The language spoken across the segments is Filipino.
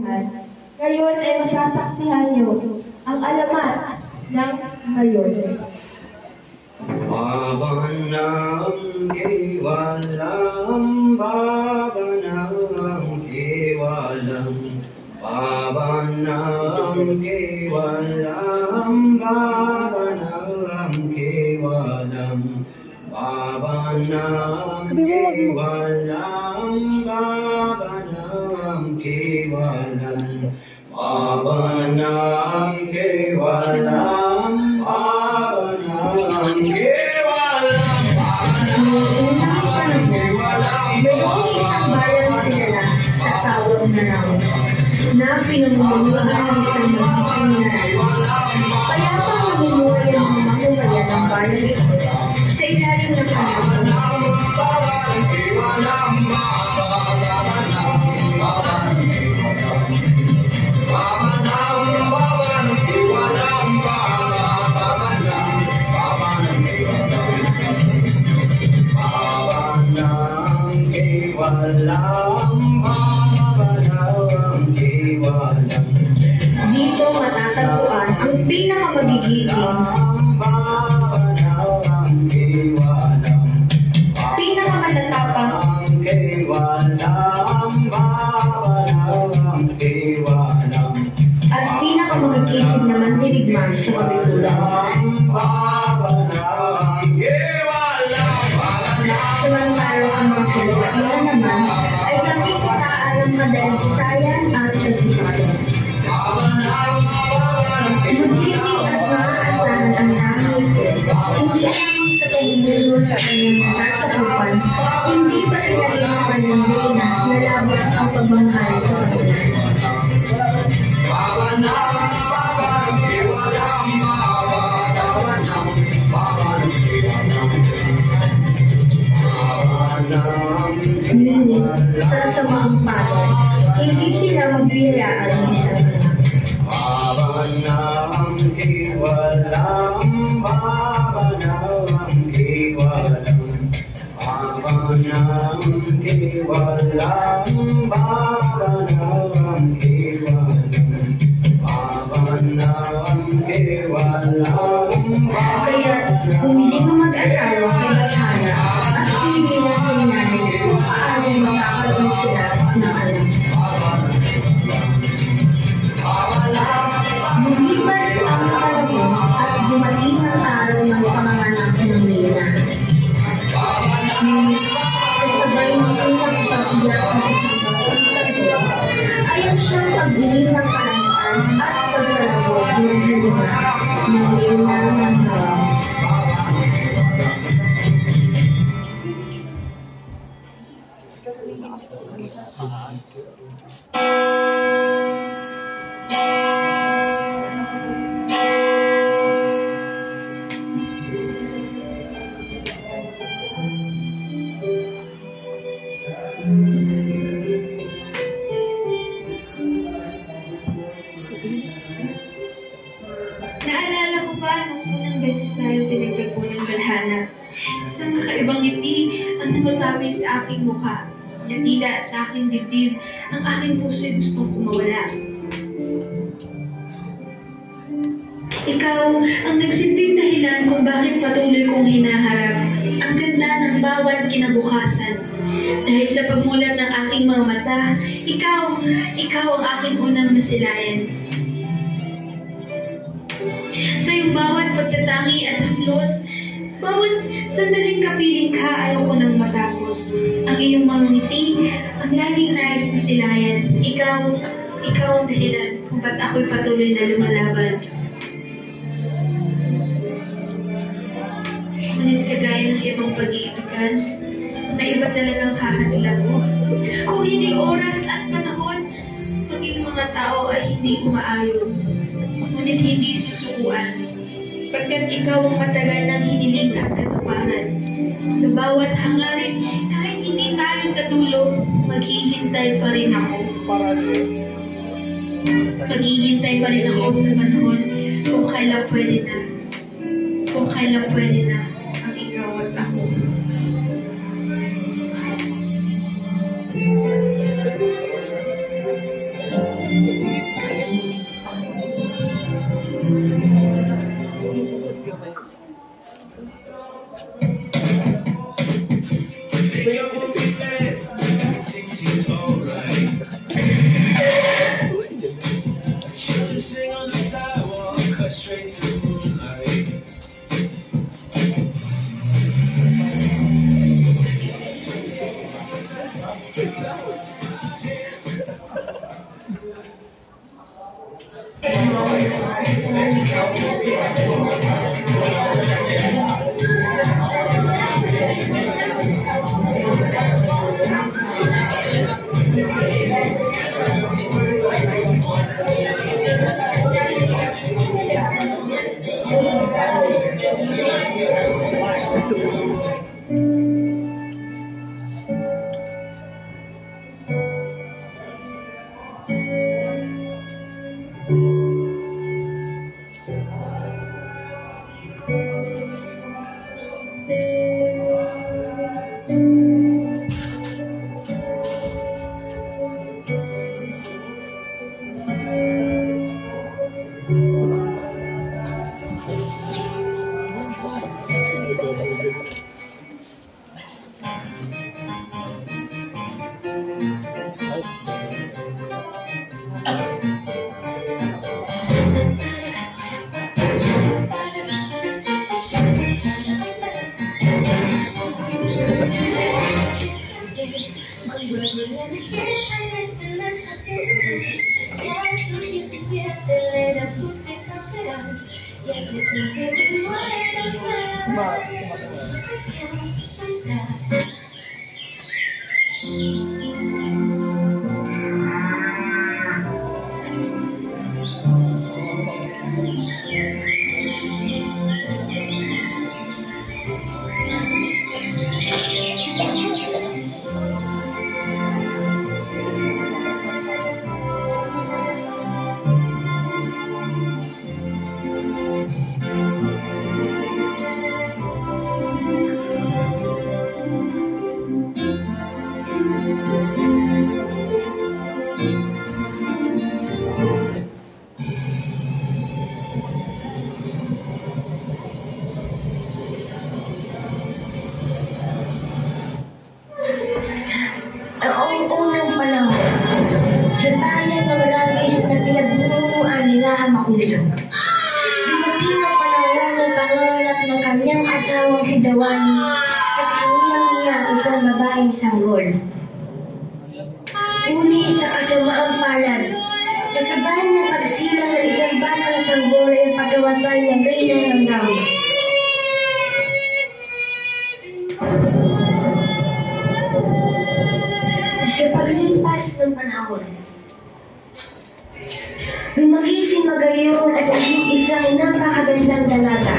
kabuuan. Ngayon ay masasaksihan niyo ang alamat ng mayor. Babanam kevalam, babanam kevalam, babanam kevalam, babanam kevalam, babanam kevalam, babanam kevalam, babanam kevalam, babanam kevalam. Mayroong isang bayan kilala sa tawag na Naos na pinamumunuan ng isang magiging naray. Payapang mamumuhay ang mga mamamayan ng bayan ito sa ilalim ng kanilang dito matatagpuan ang pinakamagiging, pinakamatatapang, at pinakamagkisig na mandirigman sa kabigulan. Samantalang ang mga kalupaian naman ay kapikitaan ng madalisayan at kasipagan. Magiging at maaasahan ang namin ito, hindi lamang sa pagbubulo sa kanyang nasasakupan, hindi pa rin sa kanyang reyna na labas ang pagmamahal sa kanila. Ngunit sa samaang palad, hindi sila magbiyayaan ng isang anak. Babanam kevalam, babanam kevalam, babanam kevalam, babanam kevalam, babanam kevalam. Kaya humiling ang mag-asawa kay Bathala at humiling na si Inanes kung paano makakaroon sila ng anak. Lumipas ang panahon at dumating ang araw ng panganganak ng Reyna. Kasabay ng unang pag-iyak ng isang babae sa ito, ayaw siyang pag-iling ng kalangitan at pagkalabog ng halima ng Reyna ng Naos. Naalala ko pa nung unang beses tayo pinagtagpo ng Balhana. Isang kakaibang ngiti ang namatawi sa aking mukha. Natila sa aking dibdib, ang aking puso'y gustong kumawala. Ikaw ang nagsilbing dahilan kung bakit patuloy kong hinaharap ang ganda ng bawat kinabukasan. Dahil sa pagmulat ng aking mga mata, ikaw ang aking unang nasilayan. Sa iyong bawat pagtatangi at haplos, bawat sandaling kapiling ka ayaw ko nang matapos. Ang iyong mga ngiti, ang laging nais masilayan. Ikaw ang dahilan kung ba't ako'y patuloy na lumalaban. Ngunit kagaya ng ibang pag-iibigan, may iba talagang hahadlang mo. Kung hindi oras at panahon, maging mga tao ay hindi umaayon. Ngunit hindi susukuan. Pagkat ikaw ang matagal ng hiniling at katuparan. Sa bawat hangarin, kahit hindi tayo sa dulo, maghihintay pa rin ako. Maghihintay pa rin ako sa panahon kung kailan pwede na. Kung kailan pwede na ang ikaw at ako. Noong unang panahon, sa bayan na malabis na pinagbunuan nila ang makulisog. Dumating ang panahon ng pangarap ng kanyang asawang si Dawani at siniyang niya ang isang babaeng sanggol. Ngunit sa kasamaang palad, kasabay ng pagsilang ng isang batang sanggol ay ang pagkamatay ng reynang Langgam. Sa paglipas ng panahon, lumaki si Magayon at naging isang napakagandang dalaga.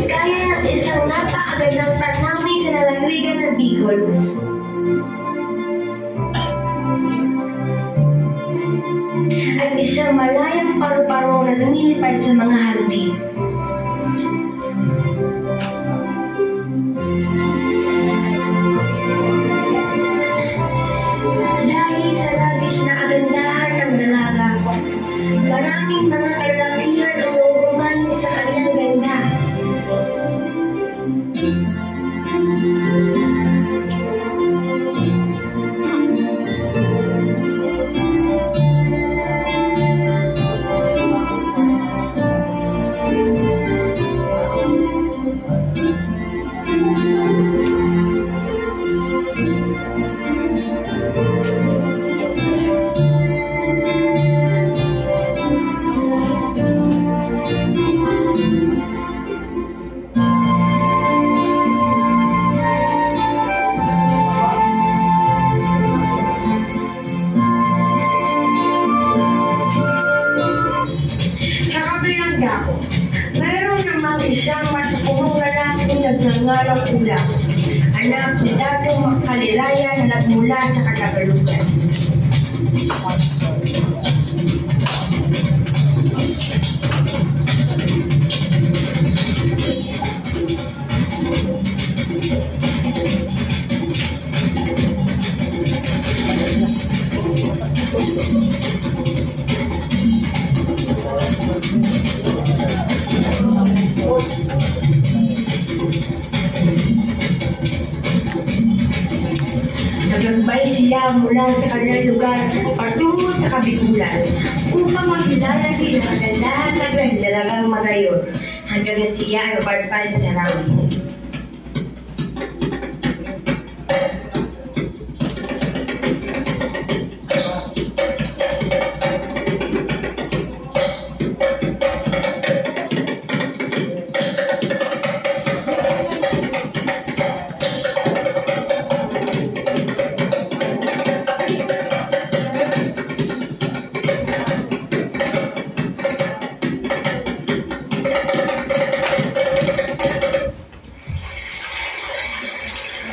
Gaya ng isang napakagandang tanawin sa lalawigan ng Bicol. At isang malayang paru-paro na lumilipad sa mga hardin. Dahil sa labis na kagandahan ng dalaga, maraming mga kalalakihan ang nauumanin sa kanyang ganda. Mayroon namang isang matukumong lalaki na nagngangalang Ulam, anak ni Dadong Makalilaya na nagmula sa Katagalugan. mula sa kanilang lugar patungo sa kabigulan upang makilala din ang kagandahan ng dalagang magayon hanggang na siya ay mapadpad sa rawis.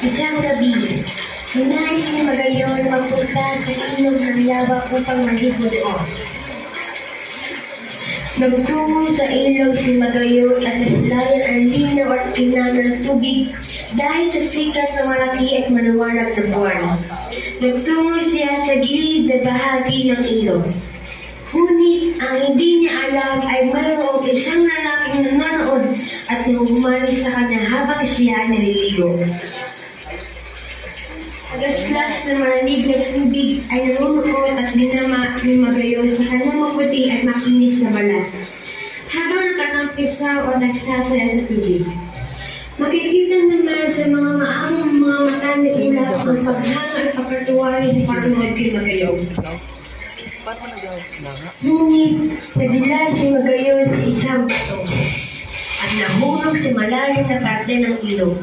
Isang gabi, nais ni Magayon magpunta sa ilog ng lava upang maghihilot. Nagtungo sa ilog si Magayon at nasulayan ang linaw at tingnan ng tubig dahil sa sikat ng malaki at maliwanag na buwan. Nagtungo siya sa gilid na bahagi ng ilog. Ngunit ang hindi niya alam ay mayroong isang lalaking nanonood at namumali sa kanya habang siya naliligo. Agaslas na malamig na tubig ay nanunuot at dinama ni Magayon sa kanyang maputi at makinis na balat. Habang nakatampisaw o nagsasaya sa tubig, makikita naman sa mga maamong mga mata ni Ulap ang paghanga at pagkatuwari sa pagkanood kay Magayon. Ngunit nadila si Magayon sa isang bato at nahulog sa malalim na parte ng ilog.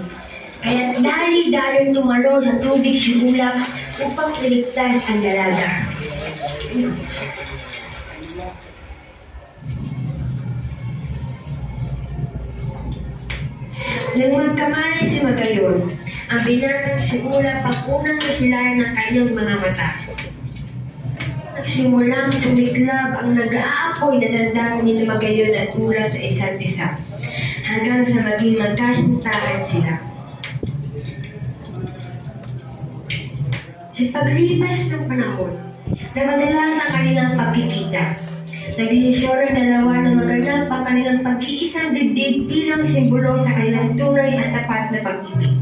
Kaya dali-daling tumalo sa tubig si Ulap upang iligtas ang dalaga. Nang magkamali si Magayon, ang binatang si Ulap ang unang nasilayan ng kanyang mga mata. Nagsimulang sumiklab ang nag-aapoy na dandanan ni Magayon at Ulap sa isa't isa, hanggang sa maging magkasintahan sila. Sa paglipas ng panahon, namadalas ang kanilang pagkikita. Nagdesisyon ang dalawa na maganap ang kanilang pag-iisang dibdib bilang simbolo sa kanilang tunay at tapat na pag-ibig.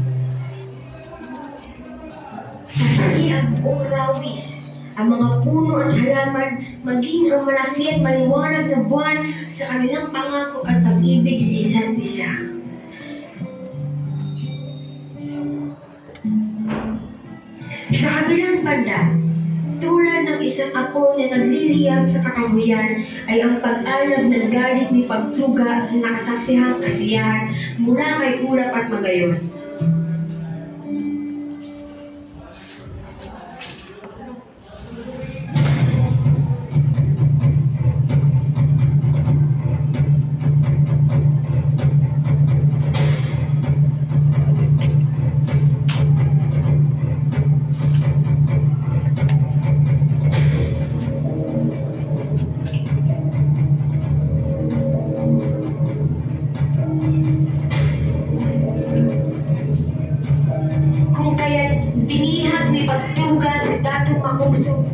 Sasali ang buong rawis, ang mga puno at halaman, maging ang malaki at maliwanag na buwan sa kanilang pangako at pag-ibig sa isa't isa. Sa kabilang banda, tulad ng isang apoy na nagliliyab sa kakahuyan ay ang pag-alab ng galit ni Pagtuga sa nakasaksihang kasiyahan mula kay Ulap at Magayon. Binihag ni Pagtuga si Tatong Makusog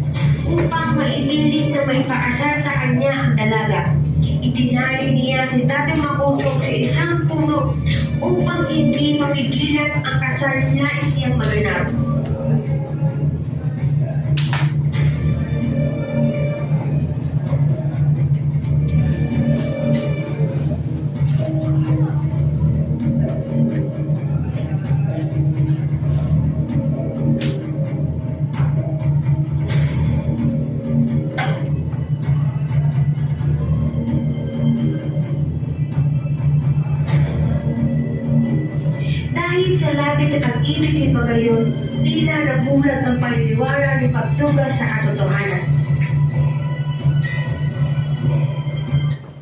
upang maibiling na maipakasal sa kanya ang dalaga. Itinali niya si Tatong Makusog sa isang puno upang hindi mapigilan ang kasal na siyang maganap. Dahil sa labis sa pag-ibig ni Magayon, tila nabulag ang paniniwala ni Pagtuga sa katotohanan.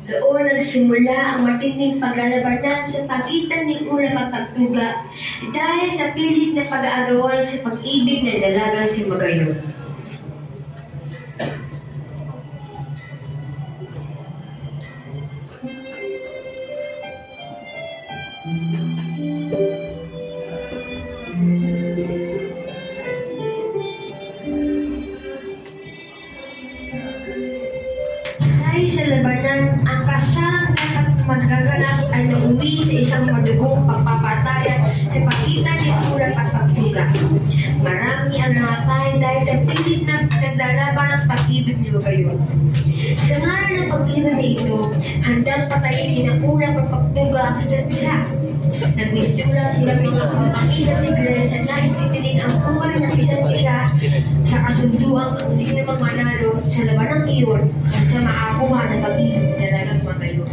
Doon nagsimula ang matinding paglalabanan sa pagitan ni Ulap at Pagtuga dahil sa pilit na pag-aagawan sa pag-ibig ng dalagang si Magayon. Dahil sa labanan, ang kasalang dapat magaganap ay nauwi sa isang madugong pagpapatayan sa pagitan ni Ulap at Pagtuga. Marami ang namatay dahil sa sa pilit na naglalaban ng pag-ibig niyo kayo. Sa ngalan ng pag-ibig na ito, handang patayin ni ng unang pagpagtuga ang isa't isa. Nagmisula sila mga pamakisan ni Glenn na nais titilin ang buhay ng isa't isa sa kasunduang ang sino mang manalo sa labanang iyon at sa makakuha ng pag-ibig na lalagman kayo.